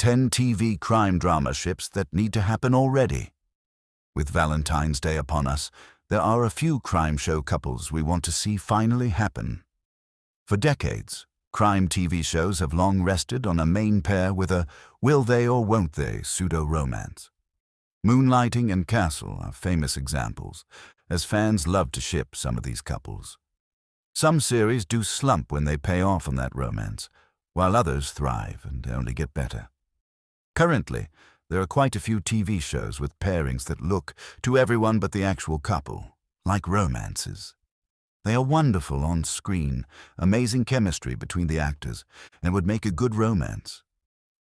10 TV crime drama ships that need to happen already. With Valentine's Day upon us, there are a few crime show couples we want to see finally happen. For decades, crime TV shows have long rested on a main pair with a will they or won't they pseudo-romance. Moonlighting and Castle are famous examples, as fans love to ship some of these couples. Some series do slump when they pay off on that romance, while others thrive and only get better. Currently, there are quite a few TV shows with pairings that look, to everyone but the actual couple, like romances. They are wonderful on screen, amazing chemistry between the actors, and would make a good romance.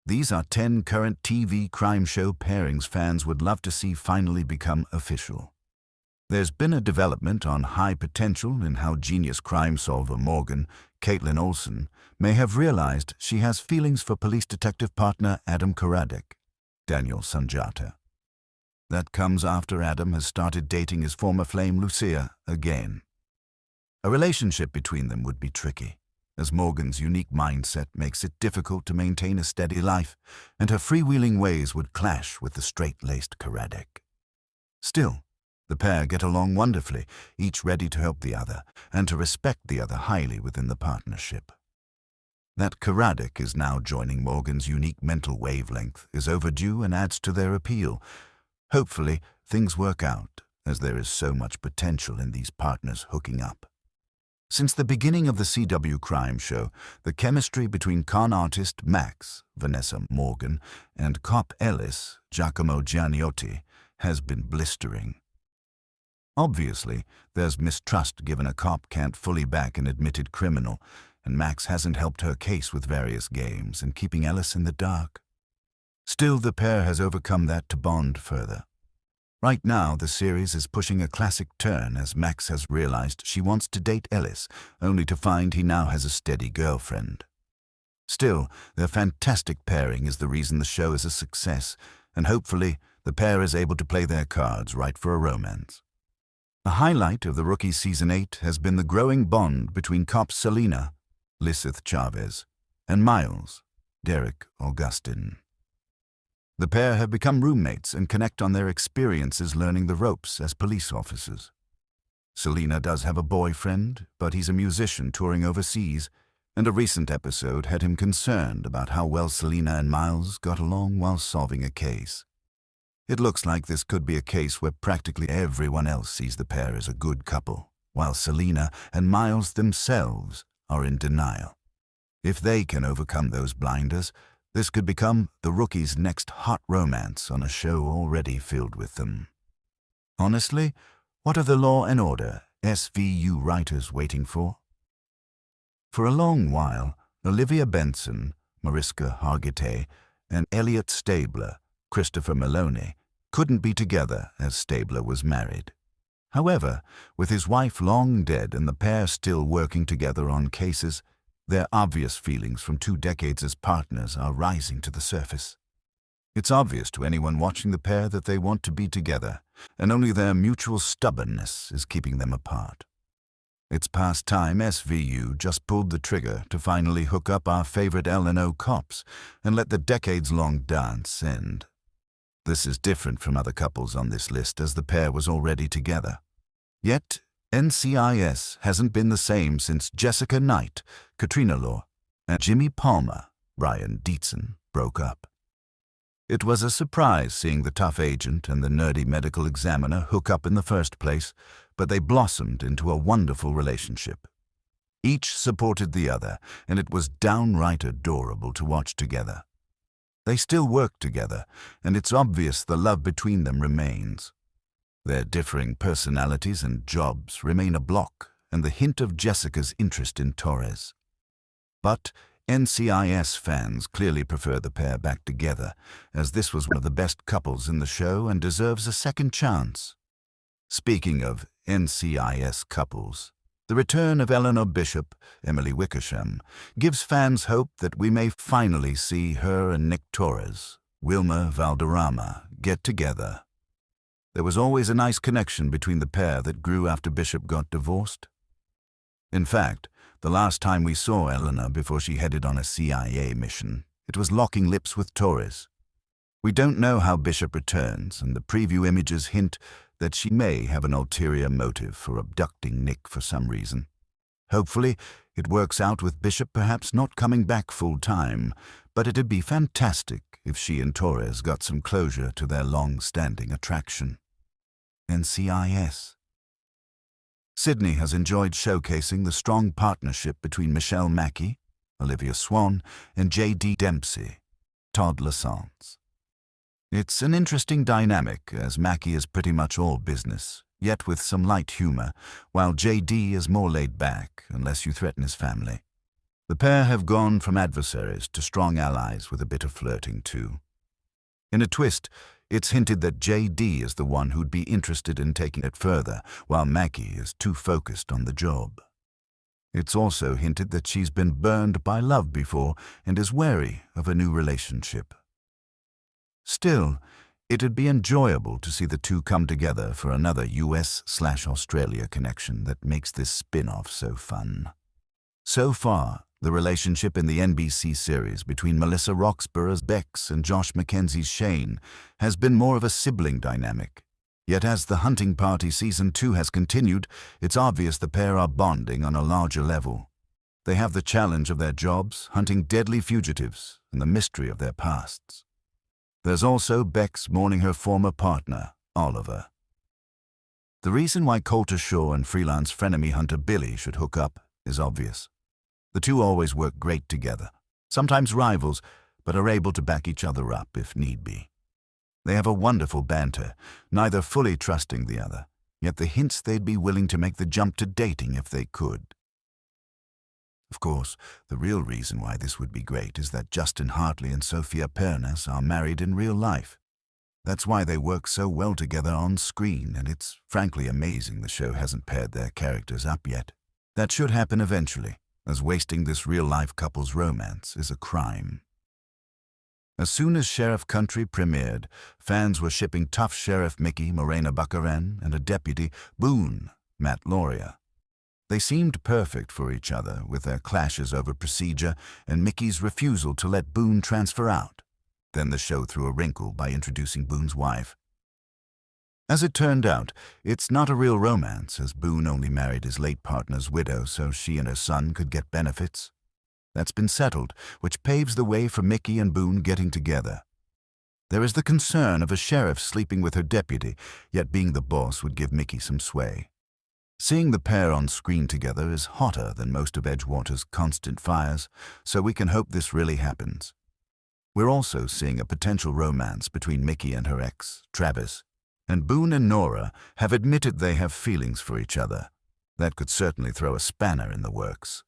These are 10 current TV crime show pairings fans would love to see finally become official. There's been a development on high potential in how genius crime solver Morgan, Caitlin Olsen, may have realized she has feelings for police detective partner Adam Karadek, Daniel Sunjata. That comes after Adam has started dating his former flame Lucia again. A relationship between them would be tricky, as Morgan's unique mindset makes it difficult to maintain a steady life, and her freewheeling ways would clash with the straight-laced Karadek. Still, the pair get along wonderfully, each ready to help the other, and to respect the other highly within the partnership. That Karadek is now joining Morgan's unique mental wavelength is overdue and adds to their appeal. Hopefully, things work out, as there is so much potential in these partners hooking up. Since the beginning of the CW crime show, the chemistry between con artist Max, Vanessa Morgan, and cop Ellis, Giacomo Gianniotti, has been blistering. Obviously, there's mistrust given a cop can't fully back an admitted criminal, and Max hasn't helped her case with various games and keeping Ellis in the dark. Still, the pair has overcome that to bond further. Right now, the series is pushing a classic turn as Max has realized she wants to date Ellis, only to find he now has a steady girlfriend. Still, their fantastic pairing is the reason the show is a success, and hopefully, the pair is able to play their cards right for a romance. A highlight of the Rookie Season 8 has been the growing bond between cops Selena, Lisseth Chavez, and Miles, Derek Augustin. The pair have become roommates and connect on their experiences learning the ropes as police officers. Selena does have a boyfriend, but he's a musician touring overseas, and a recent episode had him concerned about how well Selena and Miles got along while solving a case. It looks like this could be a case where practically everyone else sees the pair as a good couple, while Selena and Miles themselves are in denial. If they can overcome those blinders, this could become the Rookie's next hot romance on a show already filled with them. Honestly, what are the Law and Order SVU writers waiting for? For a long while, Olivia Benson, Mariska Hargitay, and Elliot Stabler, Christopher Maloney, couldn't be together as Stabler was married. However, with his wife long dead and the pair still working together on cases, their obvious feelings from 2 decades as partners are rising to the surface. It's obvious to anyone watching the pair that they want to be together, and only their mutual stubbornness is keeping them apart. It's past time SVU just pulled the trigger to finally hook up our favorite L&O cops and let the decades-long dance end. This is different from other couples on this list as the pair was already together. Yet, NCIS hasn't been the same since Jessica Knight, Katrina Law, and Jimmy Palmer, Brian Dietzen, broke up. It was a surprise seeing the tough agent and the nerdy medical examiner hook up in the first place, but they blossomed into a wonderful relationship. Each supported the other, and it was downright adorable to watch together. They still work together, and it's obvious the love between them remains. Their differing personalities and jobs remain a block, and the hint of Jessica's interest in Torres. But NCIS fans clearly prefer the pair back together, as this was one of the best couples in the show and deserves a second chance. Speaking of NCIS couples, the return of Eleanor Bishop, Emily Wickersham, gives fans hope that we may finally see her and Nick Torres, Wilma Valderrama, get together. There was always a nice connection between the pair that grew after Bishop got divorced. In fact, the last time we saw Eleanor before she headed on a CIA mission, It was locking lips with Torres. We don't know how Bishop returns, and the preview images hint that she may have an ulterior motive for abducting Nick for some reason. Hopefully, it works out with Bishop perhaps not coming back full-time, but it'd be fantastic if she and Torres got some closure to their long-standing attraction. NCIS. Sydney has enjoyed showcasing the strong partnership between Michelle Mackey, Olivia Swan, and J.D. Dempsey, Todd Lassance. It's an interesting dynamic, as Mackey is pretty much all business, yet with some light humor, while J.D. is more laid back, unless you threaten his family. The pair have gone from adversaries to strong allies with a bit of flirting too. In a twist, it's hinted that J.D. is the one who'd be interested in taking it further, while Mackey is too focused on the job. It's also hinted that she's been burned by love before and is wary of a new relationship. Still, it'd be enjoyable to see the two come together for another US/Australia connection that makes this spin-off so fun. So far, the relationship in the NBC series between Melissa Roxburgh's Bex and Josh Mackenzie's Shane has been more of a sibling dynamic. Yet as The Hunting Party Season 2 has continued, it's obvious the pair are bonding on a larger level. They have the challenge of their jobs, hunting deadly fugitives, and the mystery of their pasts. There's also Bex mourning her former partner, Oliver. The reason why Coulter Shaw and freelance frenemy hunter Billy should hook up is obvious. The two always work great together, sometimes rivals, but are able to back each other up if need be. They have a wonderful banter, neither fully trusting the other, yet the hints they'd be willing to make the jump to dating if they could. Of course, the real reason why this would be great is that Justin Hartley and Sophia Pernas are married in real life. That's why they work so well together on screen, and it's frankly amazing the show hasn't paired their characters up yet. That should happen eventually, as wasting this real-life couple's romance is a crime. As soon as Sheriff Country premiered, fans were shipping tough Sheriff Mickey, Morena Baccarin, and a deputy, Boone, Matt Lauria. They seemed perfect for each other, with their clashes over procedure and Mickey's refusal to let Boone transfer out. Then the show threw a wrinkle by introducing Boone's wife. As it turned out, it's not a real romance, as Boone only married his late partner's widow so she and her son could get benefits. That's been settled, which paves the way for Mickey and Boone getting together. There is the concern of a sheriff sleeping with her deputy, yet being the boss would give Mickey some sway. Seeing the pair on screen together is hotter than most of Edgewater's constant fires, so we can hope this really happens. We're also seeing a potential romance between Mickey and her ex, Travis, and Boone and Nora have admitted they have feelings for each other. That could certainly throw a spanner in the works.